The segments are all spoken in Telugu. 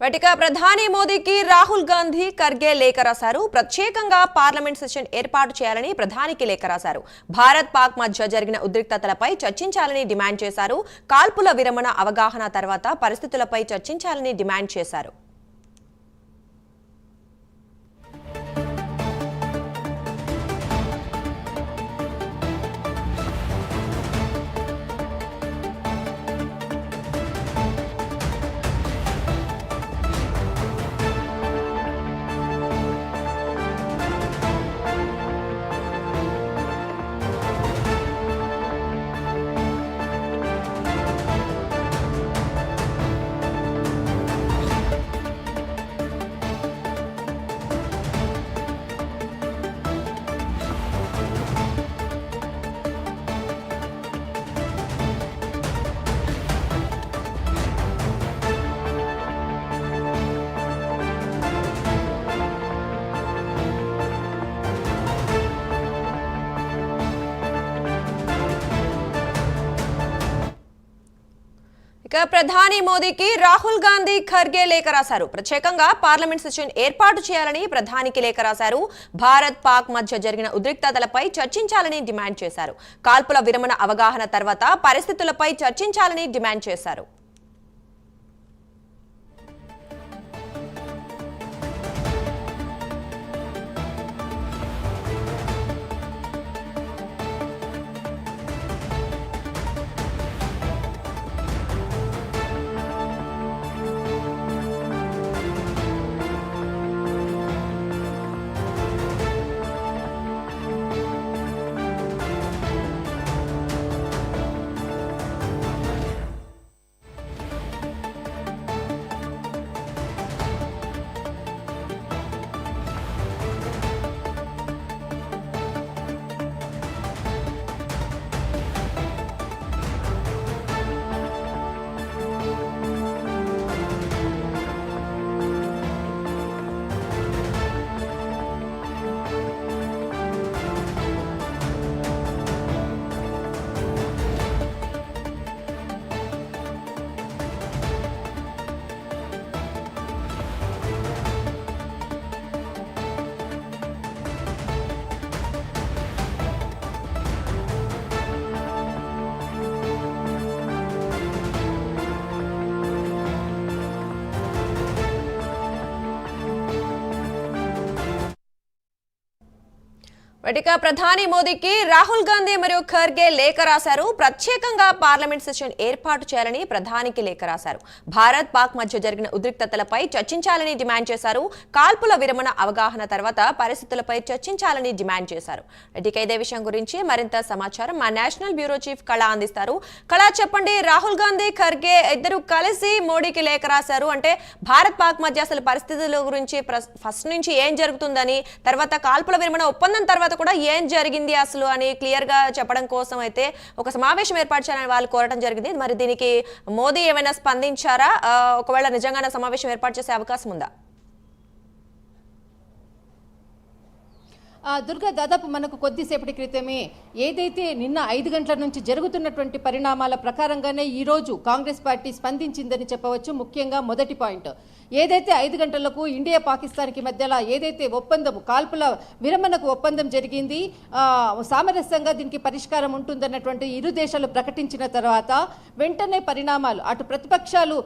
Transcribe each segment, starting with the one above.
వాటిక ప్రధాని మోదీకి రాహుల్ గాంధీ ఖర్గే లేఖ రాశారు. ప్రత్యేకంగా పార్లమెంట్ సెషన్ ఏర్పాటు చేయాలని ప్రధానికి లేఖ రాశారు. భారత్ పాక్ మధ్య జరిగిన ఉద్రిక్తతలపై చర్చించాలని డిమాండ్ చేశారు. కాల్పుల విరమణ అవగాహన తర్వాత పరిస్థితులపై చర్చించాలని డిమాండ్ చేశారు. ప్రధాని మోదీకి రాహుల్ గాంధీ ఖర్గే లేఖ రాశారు. ప్రత్యేకంగా పార్లమెంట్ సెషన్ ఏర్పాటు చేయాలని ప్రధానికి లేఖ రాశారు. భారత్ పాక్ మధ్య జరిగిన ఉద్రిక్తతలపై చర్చించాలని డిమాండ్ చేశారు. కాల్పుల విరమణ అవగాహన తర్వాత పరిస్థితులపై చర్చించాలని డిమాండ్ చేశారు. వాటిక ప్రధాని మోదీకి రాహుల్ గాంధీ మరియు ఖర్గే లేఖ రాశారు. ప్రత్యేకంగా పార్లమెంట్ సెషన్ ఏర్పాటు చేయాలని ప్రధానికి లేఖ రాశారు. భారత్ పాక్ మధ్య జరిగిన ఉద్రిక్తతలపై చర్చించాలని డిమాండ్ చేశారు. కాల్పుల విరమణ అవగాహన తర్వాత పరిస్థితులపై చర్చించాలని డిమాండ్ చేశారు. ఇక ఇదే విషయం గురించి మరింత సమాచారం మా నేషనల్ బ్యూరో చీఫ్ కళ అందిస్తారు. కళ చెప్పండి, రాహుల్ గాంధీ ఖర్గే ఇద్దరు కలిసి మోడీకి లేఖ రాశారు. అంటే భారత్ పాక్ మధ్య అసలు పరిస్థితుల గురించి ఫస్ట్ నుంచి ఏం జరుగుతుందని, తర్వాత కాల్పుల విరమణ ఒప్పందం తర్వాత కూడా ఏం జరిగింది అసలు అని క్లియర్ గా చెప్పడం కోసం అయితే ఒక సమావేశం ఏర్పాటు చేయాలని వాళ్ళు కోరడం జరిగింది. మరి దీనికి మోదీ ఏమైనా స్పందించారా? ఒకవేళ నిజంగానే సమావేశం ఏర్పాటు చేసే అవకాశం ఉందా? దుర్గా, దాదాపు మనకు కొద్దిసేపటి క్రితమే ఏదైతే నిన్న 5 గంటల నుంచి జరుగుతున్నటువంటి పరిణామాల ప్రకారంగానే ఈరోజు కాంగ్రెస్ పార్టీ స్పందించిందని చెప్పవచ్చు. ముఖ్యంగా మొదటి పాయింట్ ఏదైతే 5 గంటలకు ఇండియా పాకిస్తాన్కి మధ్యలో ఏదైతే ఒప్పందం, కాల్పుల విరమణకు ఒప్పందం జరిగింది, సామరస్యంగా దీనికి పరిష్కారం ఉంటుందన్నటువంటి ఇరు దేశాలు ప్రకటించిన తర్వాత వెంటనే పరిణామాలు అటు ప్రతిపక్షాలు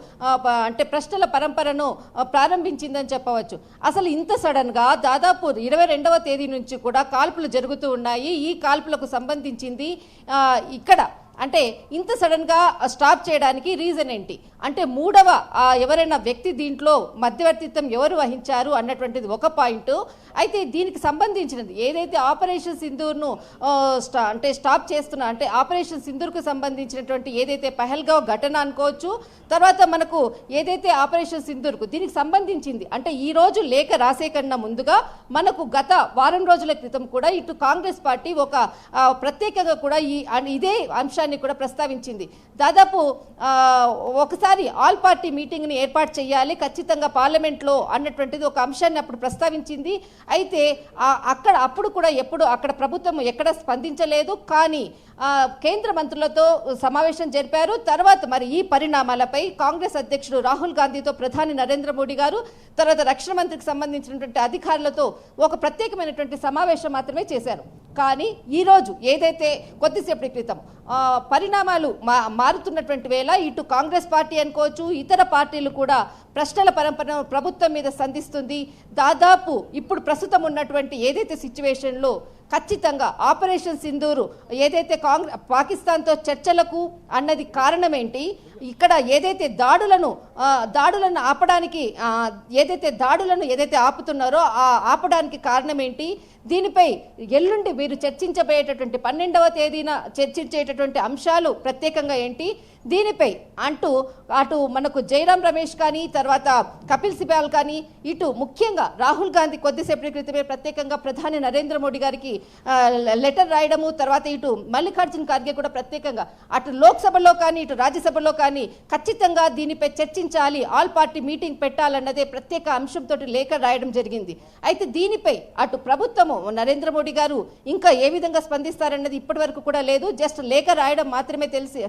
అంటే ప్రశ్నల పరంపరను ప్రారంభించిందని చెప్పవచ్చు. అసలు ఇంత సడన్గా దాదాపు 22వ తేదీ నుంచి కూడా కాల్పులు జరుగుతూ ఉన్నాయి. ఈ కాల్పులకు సంబంధించింది ఇక్కడ అంటే ఇంత సడన్గా స్టాప్ చేయడానికి రీజన్ ఏంటి అంటే మూడవ ఎవరైనా వ్యక్తి దీంట్లో మధ్యవర్తిత్వం ఎవరు వహించారు అన్నటువంటిది ఒక పాయింట్. అయితే దీనికి సంబంధించినది ఏదైతే ఆపరేషన్ సింధూర్ను అంటే స్టాప్ చేస్తున్నా అంటే ఆపరేషన్ సింధూర్కు సంబంధించినటువంటి ఏదైతే పహల్గావ్ ఘటన అనుకోవచ్చు, తర్వాత మనకు ఏదైతే ఆపరేషన్ సింధూర్కు దీనికి సంబంధించింది అంటే ఈ రోజు లేఖ రాసే కన్నా ముందుగా మనకు గత వారం రోజుల క్రితం కూడా ఇటు కాంగ్రెస్ పార్టీ ఒక ప్రత్యేకంగా కూడా ఇదే అంశాన్ని అంశాన్ని కూడా ప్రస్తావించింది. దాదాపు ఒకసారి ఆల్ పార్టీ మీటింగ్ని ఏర్పాటు చేయాలి ఖచ్చితంగా పార్లమెంట్లో అన్నటువంటిది ఒక అంశాన్ని అప్పుడు ప్రస్తావించింది. అయితే అప్పుడు కూడా ఎప్పుడు అక్కడ ప్రభుత్వం ఎక్కడ స్పందించలేదు. కానీ కేంద్ర మంత్రులతో సమావేశం జరిపారు. తర్వాత మరి ఈ పరిణామాలపై కాంగ్రెస్ అధ్యక్షుడు రాహుల్ గాంధీతో ప్రధాని నరేంద్ర మోడీ గారు, తర్వాత రక్షణ మంత్రికి సంబంధించినటువంటి అధికారులతో ఒక ప్రత్యేకమైనటువంటి సమావేశం మాత్రమే చేశారు. కానీ ఈరోజు ఏదైతే కొద్దిసేపటి క్రితం పరిణామాలు మారుతున్నటువంటి వేళ ఇటు కాంగ్రెస్ పార్టీ అనుకోవచ్చు, ఇతర పార్టీలు కూడా ప్రశ్నల పరంపరను ప్రభుత్వం మీద సంధిస్తుంది. దాదాపు ఇప్పుడు ప్రస్తుతం ఉన్నటువంటి ఏదైతే సిచ్యువేషన్లో ఖచ్చితంగా ఆపరేషన్ సింధూరు ఏదైతే పాకిస్తాన్తో చర్చలకు అన్నది కారణం ఏంటి, ఇక్కడ ఏదైతే దాడులను ఆపడానికి ఏదైతే ఆపుతున్నారో ఆపడానికి కారణం ఏంటి, దీనిపై ఎల్లుండి వీరు చర్చించబోయేటటువంటి 12వ తేదీన చర్చించేటటువంటి అంశాలు ప్రత్యేకంగా ఏంటి, దీనిపై అటు మనకు జైరాం రమేష్ కానీ తర్వాత కపిల్ సిబాల్ కానీ ఇటు ముఖ్యంగా రాహుల్ గాంధీ కొద్దిసేపటి క్రితమే ప్రత్యేకంగా ప్రధాని నరేంద్ర మోడీ గారికి లెటర్ రాయడము, తర్వాత ఇటు మల్లికార్జున్ ఖార్గే కూడా ప్రత్యేకంగా అటు లోక్సభలో కానీ ఇటు రాజ్యసభలో కానీ ఖచ్చితంగా దీనిపై చర్చించాలి, ఆల్ పార్టీ మీటింగ్ పెట్టాలన్నదే ప్రత్యేక అంశంతో లేఖ రాయడం జరిగింది. అయితే దీనిపై అటు ప్రభుత్వము నరేంద్ర మోడీ గారు ఇంకా ఏ విధంగా స్పందిస్తారన్నది ఇప్పటి వరకు కూడా లేదు. జస్ట్ లేఖ రాయడం మాత్రమే తెలిసి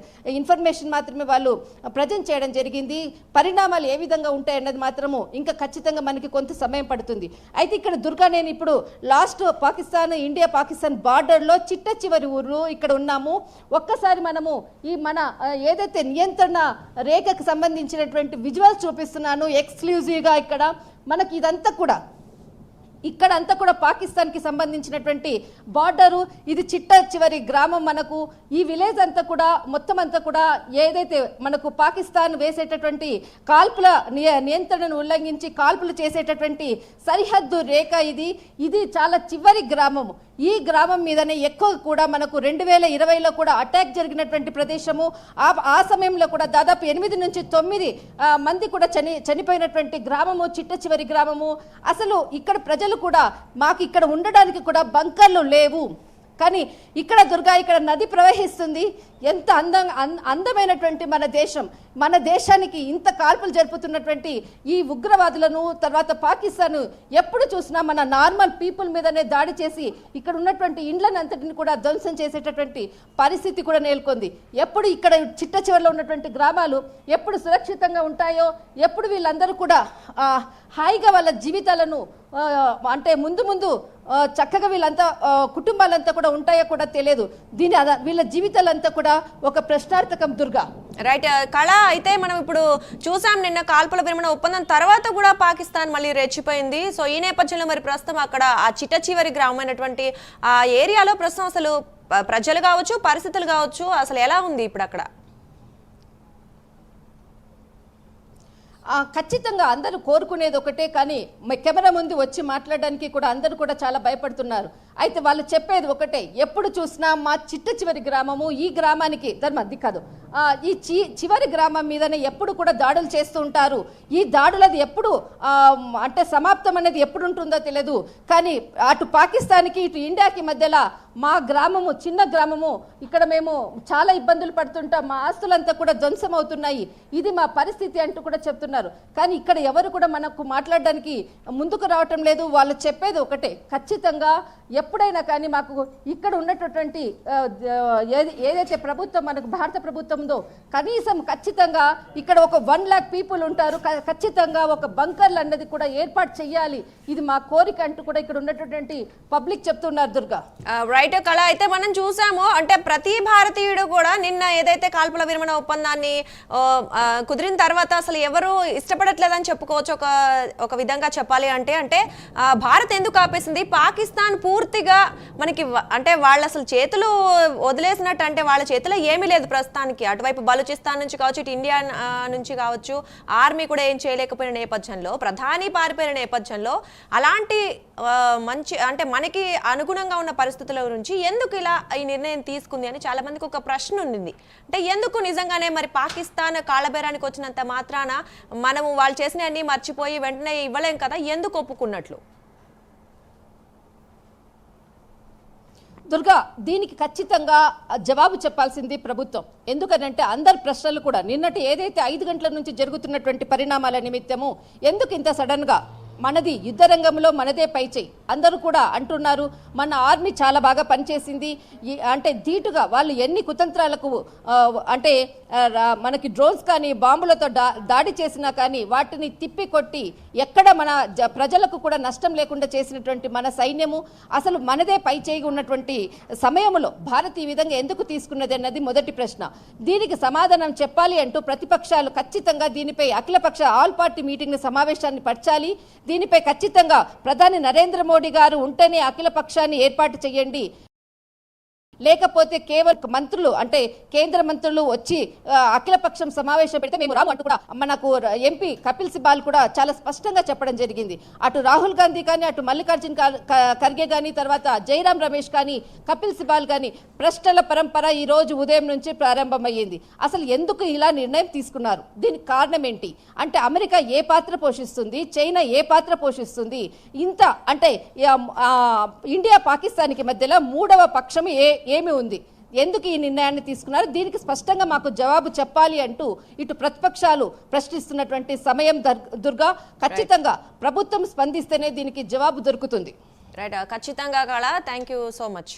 ఇన్ఫర్మేషన్ మాత్రమే వాళ్ళు ప్రజెంట్ చేయడం జరిగింది. పరిణామాలు ఏ విధంగా ఉంటాయన్నది మాత్రము ఇంకా ఖచ్చితంగా మనకి కొంత సమయం పడుతుంది. అయితే ఇక్కడ దుర్గా, నేను ఇప్పుడు లాస్ట్ ఇండియా పాకిస్తాన్ బార్డర్లో చిట్ట చివరి ఊరు ఇక్కడ ఉన్నాము. ఒక్కసారి మనము మన ఏదైతే నియంత్రణ రేఖకు సంబంధించినటువంటి విజువల్స్ చూపిస్తున్నాను ఎక్స్క్లూజివ్గా. ఇక్కడ మనకి ఇక్కడంతా కూడా పాకిస్తాన్కి సంబంధించినటువంటి బార్డరు. ఇది చిట్ట చివరి గ్రామం. మనకు ఈ విలేజ్ అంతా కూడా మొత్తం అంతా కూడా ఏదైతే మనకు పాకిస్తాన్ వేసేటటువంటి కాల్పుల నియంత్రణను ఉల్లంఘించి కాల్పులు చేసేటటువంటి సరిహద్దు రేఖ ఇది చాలా చివరి గ్రామము. ఈ గ్రామం మీదనే ఎక్కువ కూడా మనకు 2020లో కూడా అటాక్ జరిగినటువంటి ప్రదేశము. ఆ సమయంలో కూడా దాదాపు 8 నుంచి 9 మంది కూడా చనిపోయినటువంటి గ్రామము, చిట్ట చివరి గ్రామము. అసలు ఇక్కడ ప్రజలు కూడా మాకు ఇక్కడ ఉండడానికి కూడా బంకర్లు లేవు. కానీ ఇక్కడ దుర్గా, ఇక్కడ నది ప్రవహిస్తుంది. ఎంత అందమైనటువంటి మన దేశానికి ఇంత కాల్పులు జరుపుతున్నటువంటి ఈ ఉగ్రవాదులను, తర్వాత పాకిస్తాన్ ఎప్పుడు చూసినా మన నార్మల్ పీపుల్ మీదనే దాడి చేసి ఇక్కడ ఉన్నటువంటి ఇండ్లనంతటిని కూడా ధ్వంసం చేసేటటువంటి పరిస్థితి కూడా నెలకొంది. ఎప్పుడు ఇక్కడ చిట్ట చివరిలో ఉన్నటువంటి గ్రామాలు ఎప్పుడు సురక్షితంగా ఉంటాయో, ఎప్పుడు వీళ్ళందరూ కూడా హాయిగా వాళ్ళ జీవితాలను అంటే ముందు చక్కగా వీళ్ళంతా కుటుంబాలంతా కూడా ఉంటాయో కూడా తెలియదు. వీళ్ళ జీవితాలంతా కూడా ఒక ప్రశ్నార్థకం దుర్గా. రైట్ కళ. అయితే మనం ఇప్పుడు చూసాం, నిన్న కాల్పుల విరమణ ఒప్పందం తర్వాత కూడా పాకిస్తాన్ మళ్ళీ రెచ్చిపోయింది. సో ఈ నేపథ్యంలో మరి ప్రస్తుతం అక్కడ ఆ చిట్ట చివరి గ్రామమైనటువంటి ఆ ఏరియాలో ప్రస్తుతం అసలు ప్రజలు కావచ్చు, పరిస్థితులు కావచ్చు, అసలు ఎలా ఉంది ఇప్పుడు అక్కడ? ఖచ్చితంగా అందరూ కోరుకునేది ఒకటే, కానీ కెమెరా ముందు వచ్చి మాట్లాడడానికి కూడా అందరూ కూడా చాలా భయపడుతున్నారు. అయితే వాళ్ళు చెప్పేది ఒకటే, ఎప్పుడు చూసినా మా చిట్ట చివరి గ్రామము, ఈ గ్రామానికి ధర్మది కాదు, ఈ చివరి గ్రామం మీదనే ఎప్పుడు కూడా దాడులు చేస్తూ ఉంటారు. ఈ దాడులది ఎప్పుడు అంటే సమాప్తం అనేది ఎప్పుడు ఉంటుందో తెలియదు. కానీ అటు పాకిస్తాన్కి ఇటు ఇండియాకి మధ్యలో మా గ్రామము, చిన్న గ్రామము, ఇక్కడ మేము చాలా ఇబ్బందులు పడుతుంటాం, మా ఆస్తులంతా కూడా ధ్వంసం అవుతున్నాయి, ఇది మా పరిస్థితి అంటూ కూడా చెప్తున్నారు. కానీ ఇక్కడ ఎవరు కూడా మనకు మాట్లాడడానికి ముందుకు రావటం లేదు. వాళ్ళు చెప్పేది ఒకటే, ఖచ్చితంగా ఎప్పుడైనా కానీ మాకు ఇక్కడ ఉన్నటువంటి ఏదైతే ప్రభుత్వం మనకు భారత ప్రభుత్వం ఉందో, కనీసం ఖచ్చితంగా ఇక్కడ ఒక 1 lakh పీపుల్ ఉంటారు, ఖచ్చితంగా ఒక బంకర్లు అన్నది కూడా ఏర్పాటు చేయాలి, ఇది మా కోరిక అంటూ కూడా ఇక్కడ ఉన్నటువంటి పబ్లిక్ చెప్తున్నారు దుర్గా. రైట్ కళ. అయితే మనం చూసాము, అంటే ప్రతి భారతీయుడు కూడా నిన్న ఏదైతే కాల్పుల విరమణ ఒప్పందాన్ని కుదిరిన తర్వాత అసలు ఎవరు ఇష్టపడట్లేదని చెప్పుకోవచ్చు ఒక విధంగా చెప్పాలి అంటే భారత్ ఎందుకు ఆపేసింది, పాకిస్తాన్ పూర్తిగా మనకి అంటే వాళ్ళు అసలు చేతులు వదిలేసినట్టు, అంటే వాళ్ళ చేతిలో ఏమీ లేదు ప్రస్తుతానికి. అటువైపు బలూచిస్తాన్ నుంచి కావచ్చు, ఇటు ఇండియా నుంచి కావచ్చు, ఆర్మీ కూడా ఏం చేయలేకపోయిన నేపథ్యంలో, ప్రధాని పారిపోయిన నేపథ్యంలో, అలాంటి మంచి అంటే మనకి అనుగుణంగా ఉన్న పరిస్థితుల గురించి ఎందుకు ఇలా ఈ నిర్ణయం తీసుకుంది అని చాలా మందికి ఒక ప్రశ్న ఉంది. అంటే ఎందుకు నిజంగానే మరి పాకిస్తాన్ కాళ్ళబేరానికి వచ్చినంత మాత్రాన మనము వాళ్ళు చేసిన అన్ని మర్చిపోయి వెంటనే ఇవ్వలేం కదా, ఎందుకు ఒప్పుకున్నట్లు? దుర్గా, దీనికి ఖచ్చితంగా జవాబు చెప్పాల్సింది ప్రభుత్వం. ఎందుకనంటే అందరి ప్రశ్నలు కూడా నిన్నటి ఏదైతే 5 గంటల నుంచి జరుగుతున్నటువంటి పరిణామాల నిమిత్తము ఎందుకు ఇంత సడన్ గా మనది యుద్ధ రంగంలో మనదే పైచేయి అందరూ కూడా అంటున్నారు. మన ఆర్మీ చాలా బాగా పనిచేసింది, అంటే ధీటుగా వాళ్ళు ఎన్ని కుతంత్రాలకు అంటే మనకి డ్రోన్స్ కానీ బాంబులతో దాడి చేసినా కానీ వాటిని తిప్పి కొట్టి ఎక్కడ మన ప్రజలకు కూడా నష్టం లేకుండా చేసినటువంటి మన సైన్యము అసలు మనదే పైచేయి ఉన్నటువంటి సమయంలో భారత్ ఈ విధంగా ఎందుకు తీసుకున్నది అన్నది మొదటి ప్రశ్న. దీనికి సమాధానం చెప్పాలి అంటూ ప్రతిపక్షాలు ఖచ్చితంగా దీనిపై అఖిలపక్ష ఆల్ పార్టీ మీటింగ్ సమావేశాన్ని పరచాలి. దీనిపై ఖచ్చితంగా ప్రధాని నరేంద్ర మోడీ గారు ఉంటేనే అఖిల పక్షాన్ని ఏర్పాటు చేయండి, లేకపోతే కేవలం మంత్రులు అంటే కేంద్ర మంత్రులు వచ్చి అఖిలపక్షం సమావేశం పెడితే మేము రాము అంటూ కూడా మనకు ఎంపీ కపిల్ సిబాల్ కూడా చాలా స్పష్టంగా చెప్పడం జరిగింది. అటు రాహుల్ గాంధీ కానీ, అటు మల్లికార్జున్ ఖర్గే కానీ, తర్వాత జైరాం రమేష్ కానీ, కపిల్ సిబాల్ కానీ ప్రశ్నల పరంపర ఈ రోజు ఉదయం నుంచి ప్రారంభమయ్యింది. అసలు ఎందుకు ఇలా నిర్ణయం తీసుకున్నారు? దీనికి కారణం ఏంటి? అంటే అమెరికా ఏ పాత్ర పోషిస్తుంది, చైనా ఏ పాత్ర పోషిస్తుంది, ఇంత అంటే ఇండియా పాకిస్తాన్కి మధ్యలో మూడవ పక్షం ఏమి ఉంది? ఎందుకు ఈ నిర్ణయాన్ని తీసుకున్నారు? దీనికి స్పష్టంగా మాకు జవాబు చెప్పాలి అంటూ ఇటు ప్రతిపక్షాలు ప్రశ్నిస్తున్నటువంటి సమయం దుర్గా, ఖచ్చితంగా ప్రభుత్వం స్పందిస్తేనే దీనికి జవాబు దొరుకుతుంది. రైట్, ఖచ్చితంగా కళ. Thank you so much.